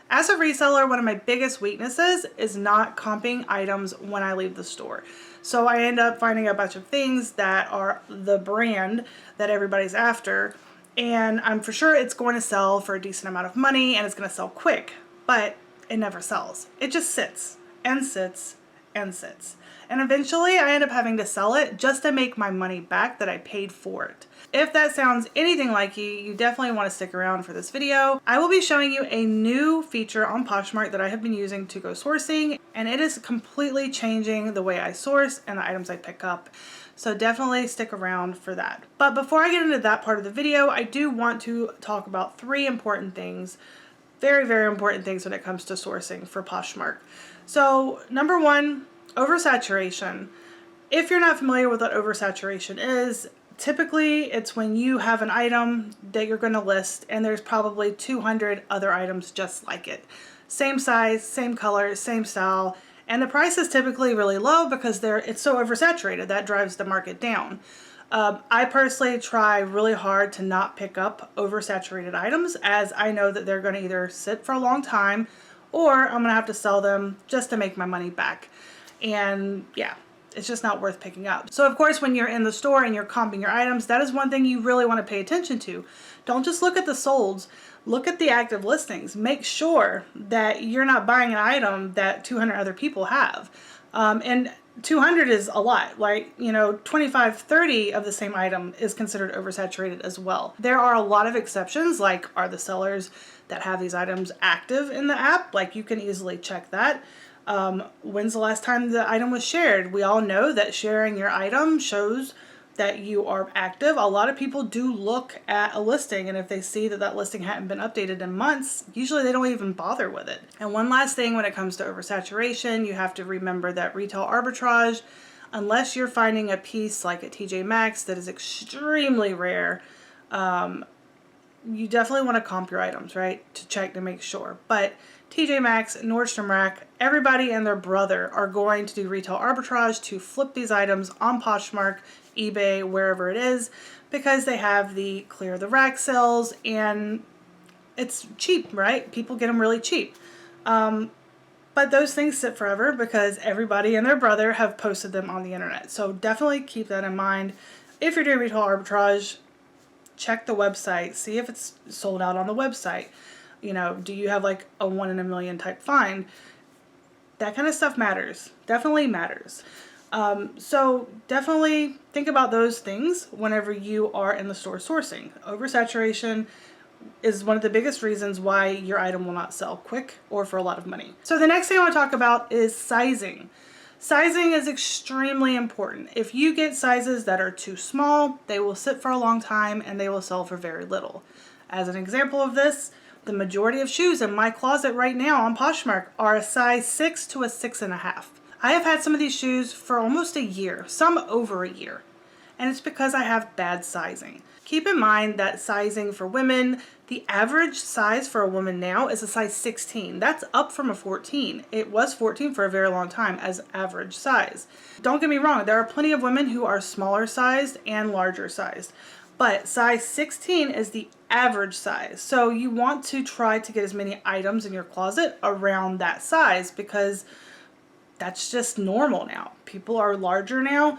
As a reseller, one of my biggest weaknesses is not comping items when I leave the store. So I end up finding a bunch of things that are the brand that everybody's after, and I'm for sure it's going to sell for a decent amount of money and it's going to sell quick, but it never sells. It just sits and sits and sits. And eventually I end up having to sell it just to make my money back that I paid for it. If that sounds anything like you definitely want to stick around for this video. I will be showing you a new feature on Poshmark that I have been using to go sourcing, and it is completely changing the way I source and the items I pick up. So definitely stick around for that. But before I get into that part of the video, I do want to talk about three important things, very, very important things when it comes to sourcing for Poshmark. So number one, oversaturation. If you're not familiar with what oversaturation is, typically it's when you have an item that you're going to list and there's probably 200 other items just like it. Same size, same color, same style, and the price is typically really low because it's so oversaturated. That drives the market down. I personally try really hard to not pick up oversaturated items, as I know that they're going to either sit for a long time or I'm going to have to sell them just to make my money back. And yeah, it's just not worth picking up. So of course, when you're in the store and you're comping your items, that is one thing you really want to pay attention to. Don't just look at the solds, look at the active listings. Make sure that you're not buying an item that 200 other people have. And 200 is a lot, like, you know, 25, 30 of the same item is considered oversaturated as well. There are a lot of exceptions, like are the sellers that have these items active in the app? Like, you can easily check that. When's the last time the item was shared? We all know that sharing your item shows that you are active. A lot of people do look at a listing, and if they see that that listing hadn't been updated in months, usually they don't even bother with it. And one last thing when it comes to oversaturation, you have to remember that retail arbitrage, unless you're finding a piece like at TJ Maxx that is extremely rare, you definitely want to comp your items, right? To check to make sure. But TJ Maxx, Nordstrom Rack, everybody and their brother are going to do retail arbitrage to flip these items on Poshmark, eBay, wherever it is, because they have the clear the rack sales and it's cheap, right? People get them really cheap. But those things sit forever because everybody and their brother have posted them on the internet. So definitely keep that in mind. If you're doing retail arbitrage, check the website, see if it's sold out on the website. You know, do you have like a 1 in a million type find? That kind of stuff matters. Definitely matters. So definitely think about those things whenever you are in the store sourcing. Oversaturation is one of the biggest reasons why your item will not sell quick or for a lot of money. So the next thing I want to talk about is sizing. Sizing is extremely important. If you get sizes that are too small, they will sit for a long time and they will sell for very little. As an example of this, the majority of shoes in my closet right now on Poshmark are a size 6 to a 6.5. I have had some of these shoes for almost a year, some over a year, and it's because I have bad sizing. Keep in mind that sizing for women, the average size for a woman now is a size 16. That's up from a 14. It was 14 for a very long time as average size. Don't get me wrong, there are plenty of women who are smaller sized and larger sized, but size 16 is the average size. So you want to try to get as many items in your closet around that size because that's just normal now. People are larger now.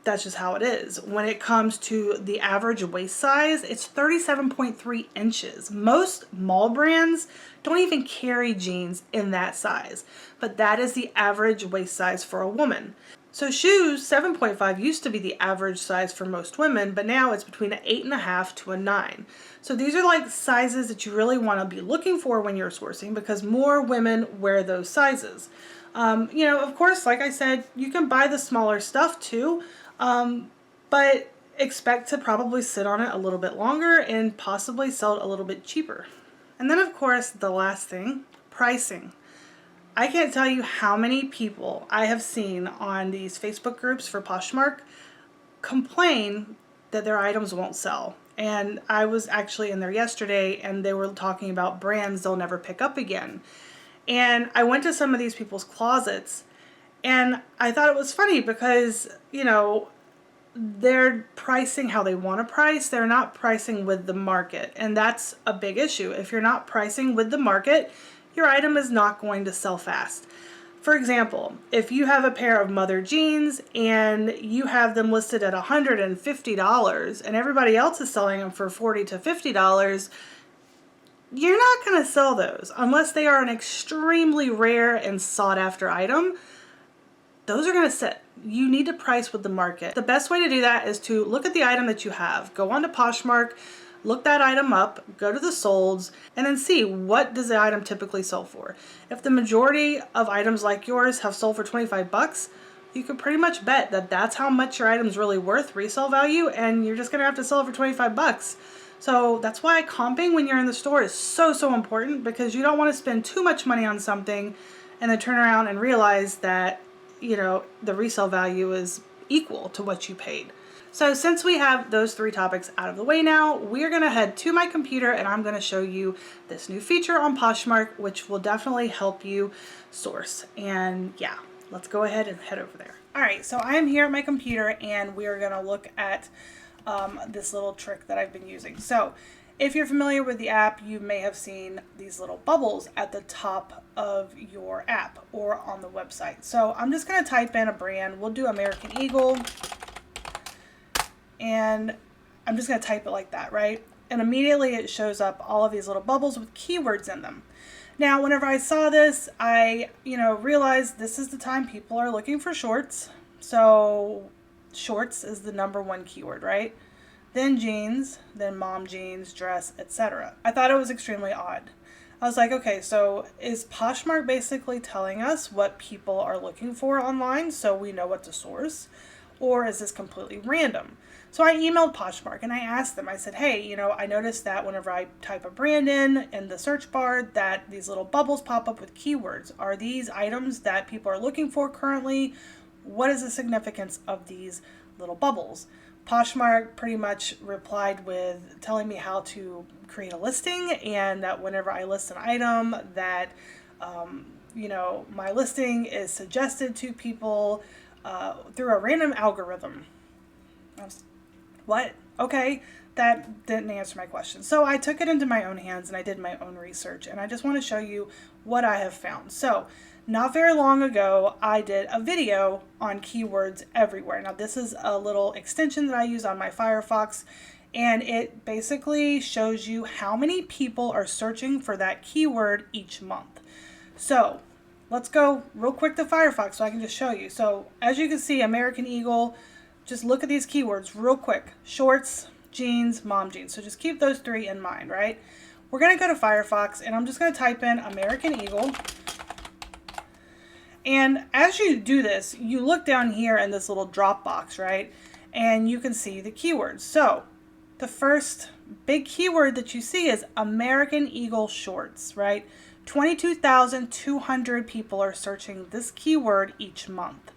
That's just how it is. When it comes to the average waist size, it's 37.3 inches. Most mall brands don't even carry jeans in that size, but that is the average waist size for a woman. So shoes, 7.5 used to be the average size for most women, but now it's between an 8.5 to a 9. So these are like sizes that you really want to be looking for when you're sourcing because more women wear those sizes. You know, of course, like I said, you can buy the smaller stuff too, but expect to probably sit on it a little bit longer and possibly sell it a little bit cheaper. And then of course, the last thing, pricing. I can't tell you how many people I have seen on these Facebook groups for Poshmark complain that their items won't sell. And I was actually in there yesterday and they were talking about brands they'll never pick up again. And I went to some of these people's closets and I thought it was funny because, you know, they're pricing how they want to price. They're not pricing with the market. And that's a big issue. If you're not pricing with the market, your item is not going to sell fast. For example, if you have a pair of mother jeans and you have them listed at $150 and everybody else is selling them for $40 to $50, you're not going to sell those unless they are an extremely rare and sought after item. Those are going to sit. You need to price with the market. The best way to do that is to look at the item that you have. Go on to Poshmark, look that item up, go to the solds, and then see what does the item typically sell for. If the majority of items like yours have sold for 25 bucks, you can pretty much bet that that's how much your item's really worth, resale value, and you're just going to have to sell it for 25 bucks. So that's why comping when you're in the store is so important, because you don't want to spend too much money on something and then turn around and realize that, you know, the resale value is equal to what you paid. So since we have those three topics out of the way now, we're going to head to my computer and I'm going to show you this new feature on Poshmark, which will definitely help you source. And yeah, let's go ahead and head over there. All right, so I am here at my computer and we are going to look at this little trick that I've been using. So if you're familiar with the app, you may have seen these little bubbles at the top of your app or on the website. So I'm just going to type in a brand. We'll do American Eagle. And I'm just going to type it like that, right? And immediately it shows up all of these little bubbles with keywords in them. Now, whenever I saw this, I, realized this is the time people are looking for shorts. So shorts is the #1 keyword, right? Then jeans, then mom jeans, dress, etc. I thought it was extremely odd. I was like, okay, so is Poshmark basically telling us what people are looking for online so we know what to source? Or is this completely random? So I emailed Poshmark and I asked them, I said, hey, I noticed that whenever I type a brand in the search bar, that these little bubbles pop up with keywords. Are these items that people are looking for currently? What is the significance of these little bubbles? Poshmark pretty much replied with telling me how to create a listing, and that whenever I list an item that, my listing is suggested to people through a random algorithm. What? Okay, that didn't answer my question. So I took it into my own hands and I did my own research, and I just want to show you what I have found. So not very long ago, I did a video on keywords everywhere. Now this is a little extension that I use on my Firefox, and it basically shows you how many people are searching for that keyword each month. So let's go real quick to Firefox so I can just show you. So as you can see, American Eagle, just look at these keywords real quick. Shorts, jeans, mom jeans. So just keep those three in mind, right? We're going to go to Firefox and I'm just going to type in American Eagle. And as you do this, you look down here in this little drop box, right? And you can see the keywords. So the first big keyword that you see is American Eagle shorts, right? 22,200 people are searching this keyword each month.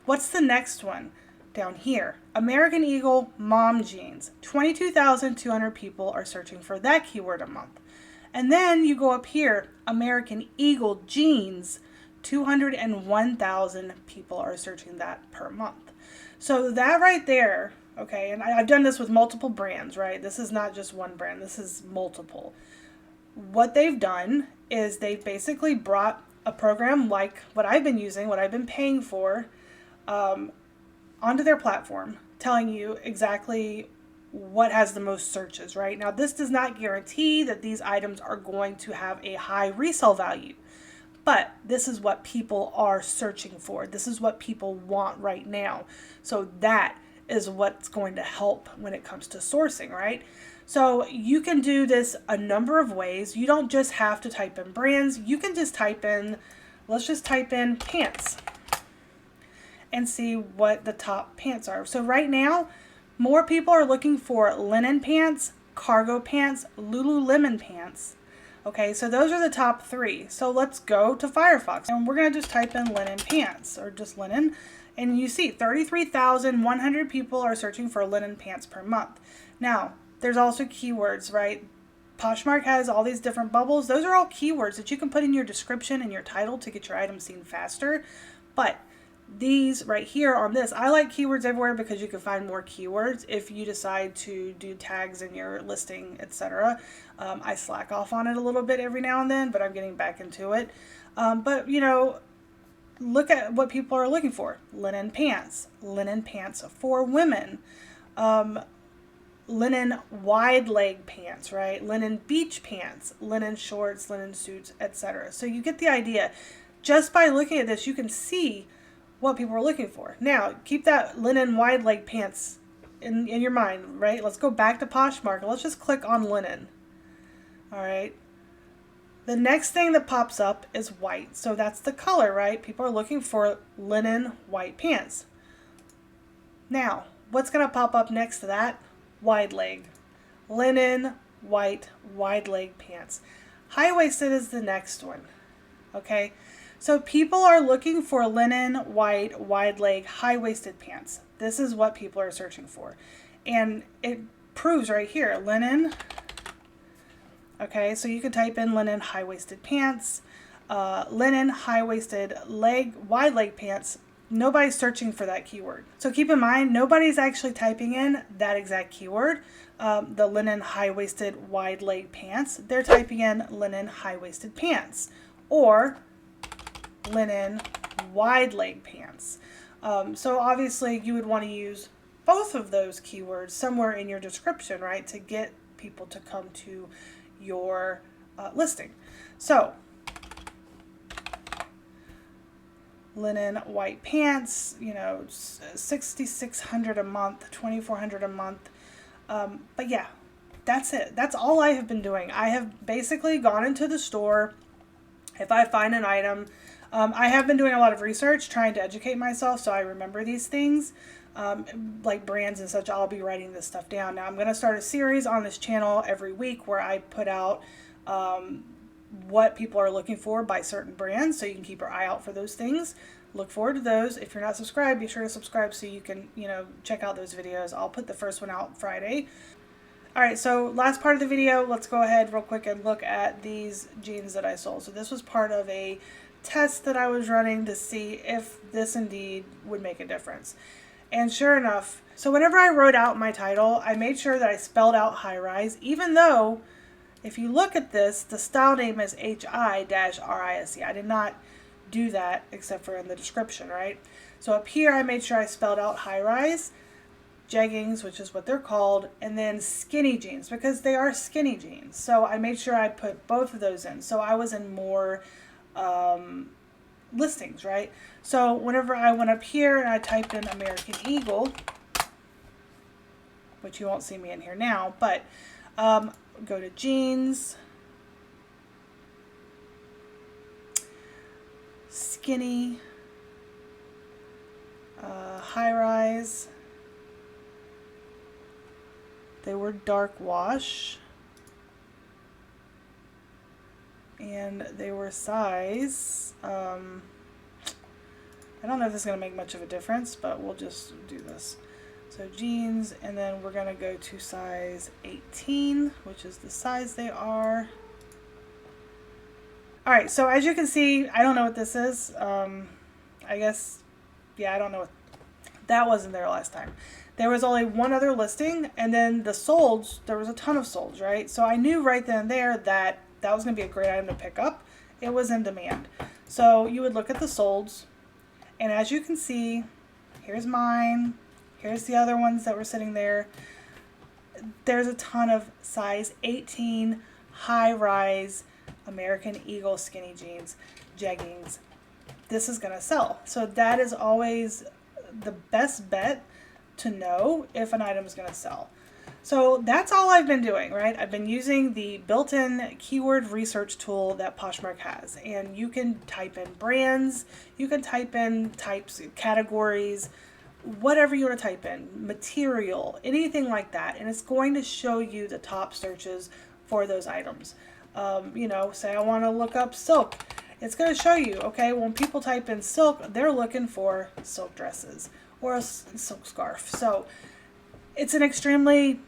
What's the next one? Down here, American Eagle mom jeans. 22,200 people are searching for that keyword a month. And then you go up here, American Eagle jeans. 201,000 people are searching that per month. So that right there, okay, and I've done this with multiple brands, right? This is not just one brand, this is multiple. What they've done is they've basically brought a program like what I've been using, what I've been paying for, onto their platform, telling you exactly what has the most searches, right? Now, this does not guarantee that these items are going to have a high resale value, but this is what people are searching for. This is what people want right now. So that is what's going to help when it comes to sourcing, right? So you can do this a number of ways. You don't just have to type in brands. You can just type in, let's just type in pants and see what the top pants are. So right now, more people are looking for linen pants, cargo pants, Lululemon pants. Okay, so those are the top three. So let's go to Firefox and we're gonna just type in linen pants or just linen. And you see 33,100 people are searching for linen pants per month. Now, there's also keywords, right? Poshmark has all these different bubbles. Those are all keywords that you can put in your description and your title to get your item seen faster. But these right here on this, I like keywords everywhere because you can find more keywords if you decide to do tags in your listing, etc. I slack off on it a little bit every now and then, but I'm getting back into it. But you know, look at what people are looking for. Linen pants for women. Linen wide leg pants, right? Linen beach pants, linen shorts, linen suits, etc. So you get the idea. Just by looking at this, you can see what people are looking for. Now, keep that linen wide leg pants in your mind, right? Let's go back to Poshmark. Let's just click on linen. All right. The next thing that pops up is white. So that's the color, right? People are looking for linen white pants. Now, what's going to pop up next to that? Wide leg. Linen white wide leg pants. High-waisted is the next one. Okay? So people are looking for linen white wide leg high-waisted pants. This is what people are searching for. And it proves right here, linen. Okay, so you can type in linen high-waisted pants, linen high-waisted wide leg pants. Nobody's searching for that keyword. So keep in mind, nobody's actually typing in that exact keyword, the linen high-waisted wide leg pants. They're typing in linen high-waisted pants or linen wide leg pants. So obviously you would want to use both of those keywords somewhere in your description, right, to get people to come to your listing. So linen white pants, you know, $6,600 a month, $2,400 a month. But yeah, that's it. That's all I have been doing. I have basically gone into the store. If I find an item, I have been doing a lot of research, trying to educate myself so I remember these things, like brands and such. I'll be writing this stuff down. Now I'm going to start a series on this channel every week where I put out what people are looking for by certain brands, so you can keep your eye out for those things. Look forward to those. If you're not subscribed, be sure to subscribe so you can, you know, check out those videos. I'll put the first one out Friday. All right, so last part of the video, let's go ahead real quick and look at these jeans that I sold. So this was part of a test that I was running to see if this indeed would make a difference. And sure enough, so whenever I wrote out my title, I made sure that I spelled out high rise, even though if you look at this, the style name is HI-RISE. I did not do that except for in the description, right? So up here, I made sure I spelled out high rise, jeggings, which is what they're called, and then skinny jeans, because they are skinny jeans. So I made sure I put both of those in. So I was in more listings, right? So whenever I went up here and I typed in American Eagle, which you won't see me in here now, but go to jeans, skinny, high rise. They were dark wash, and they were size, I don't know if this is going to make much of a difference, but we'll just do this. So jeans, and then we're going to go to size 18, which is the size they are. All right, so as you can see, I don't know what this is. I guess, yeah, I don't know. That wasn't there last time. There was only one other listing, and then the solds, there was a ton of solds, right? So I knew right then and there that that was going to be a great item to pick up. It was in demand. So you would look at the solds, and as you can see, here's mine. Here's the other ones that were sitting there. There's a ton of size 18 high-rise American Eagle skinny jeans, jeggings. This is going to sell. So that is always the best bet to know if an item is going to sell. So that's all I've been doing, right? I've been using the built-in keyword research tool that Poshmark has. And you can type in brands, you can type in types, categories, whatever you want to type in, material, anything like that. And it's going to show you the top searches for those items. You know, say I want to look up silk. It's going to show you, okay, when people type in silk, they're looking for silk dresses or a silk scarf. So it's an extremely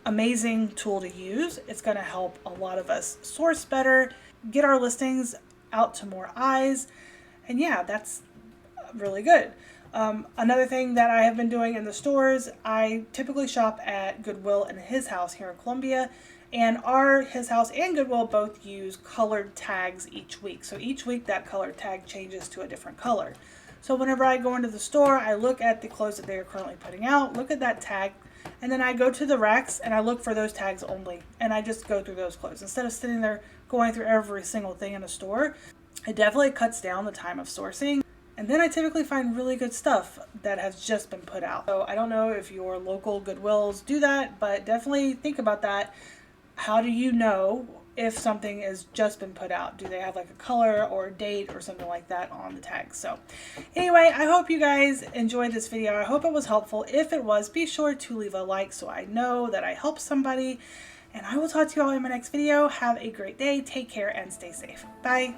amazing tool to use. It's going to help a lot of us source better, get our listings out to more eyes. And yeah, that's really good. Another thing that I have been doing in the stores, I typically shop at Goodwill and His House here in Columbia. And His House and Goodwill both use colored tags each week. So each week that colored tag changes to a different color. So whenever I go into the store, I look at the clothes that they are currently putting out, look at that tag, and then I go to the racks and I look for those tags only. And I just go through those clothes. Instead of sitting there going through every single thing in a store, it definitely cuts down the time of sourcing. And then I typically find really good stuff that has just been put out. So I don't know if your local Goodwills do that, but definitely think about that. How do you know if something has just been put out? Do they have like a color or a date or something like that on the tag? So anyway, I hope you guys enjoyed this video. I hope it was helpful. If it was, be sure to leave a like so I know that I helped somebody. And I will talk to you all in my next video. Have a great day. Take care and stay safe. Bye.